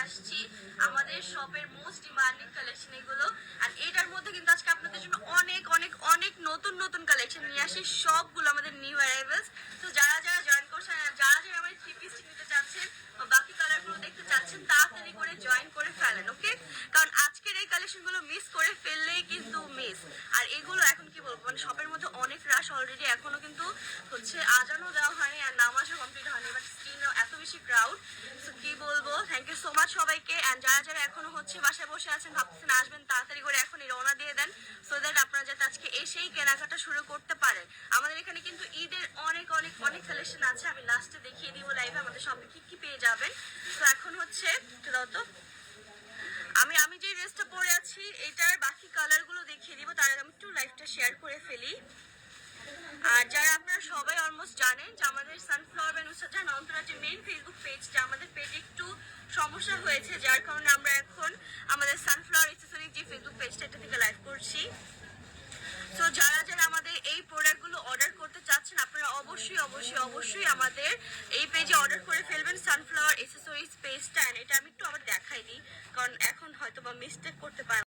আসছি আমাদের শপের মোস্ট ডিমান্ডিং কালেকশন এগুলো। আর এটার মধ্যে কিন্তু আজকে আপনাদের জন্য অনেক অনেক অনেক নতুন নতুন কালেকশন নিয়ে আসি, সবগুলো আমাদের নিউ অ্যারাইভেলস। তো যারা যারা জয়েন করছেন, যারা যারা আমার থ্রি পিস নিতে চাচ্ছেন বা বাকি কালারগুলো দেখতে চাচ্ছেন, তাড়াতাড়ি করে জয়েন করে ফেলেন, ওকে? কারণ আজকের এই কালেকশনগুলো মিস করে ফেললেই কিন্তু মিস। আর এগুলো এখন কি বলবো, মানে শপের মধ্যে অনেক রাশ অলরেডি, এখনো কিন্তু হচ্ছে আজানও দেওয়া হয়নি আর নামাজও কমপ্লিট হয়নি, বাট স্ক্রিনও এত বেশি ক্রাউড। সো কি বলবো, থ্যাংক ইউ সো মাচ সবাইকে। অ্যান্ড যারা যারা এখনো হচ্ছে বাসায় বসে আছেন, ভাবতেছেন আসবেন, তাড়াতাড়ি করে এখনই রওনা দিয়ে দেন, সো দ্যাট আপনারা যাতে আজকে এসেই কেনাকাটা শুরু করতে পারেন। আমাদের এখানে কিন্তু ঈদের অনেক অনেক অনেক কালেকশন আছে, আমি লাস্টে দেখিয়ে দিব লাইভে আমাদের শপে কি কি পেয়ে যাবেন। তো এখন হচ্ছে দাও তো, আমি আমি যে ড্রেসটা পরে আছি এটার বাকি কালারগুলো দেখিয়ে দিব, তার আগে আমি একটু লাইভটা শেয়ার করে ফেলি। আর যারা আপনারা সবাই অলমোস্ট জানেন যে আমাদের সানফ্লাওয়ার বাই নুসরাত জাহান অন্তরা যে মেইন ফেসবুক পেজটা, আমাদের পেজে একটু সমস্যা হয়েছে, যার কারণে আমরা এখন আমাদের সানফ্লাওয়ার অ্যাক্সেসরি যে ফেসবুক পেজটা, এটা থেকে লাইভ করছি। তো যারা যারা আমাদের এই প্রোডাক্টগুলো অর্ডার করতে চাচ্ছেন, আপনারা অবশ্যই অবশ্যই অবশ্যই আমাদের এই পেজে অর্ডার করে ফেলবেন সানফ্লাওয়ার অ্যাক্সেসরিজ পেজটা। এটা আমি একটু আবার দেখাই দিই, কারণ এখন হয়তো বা মিস্টেক করতে পারেন।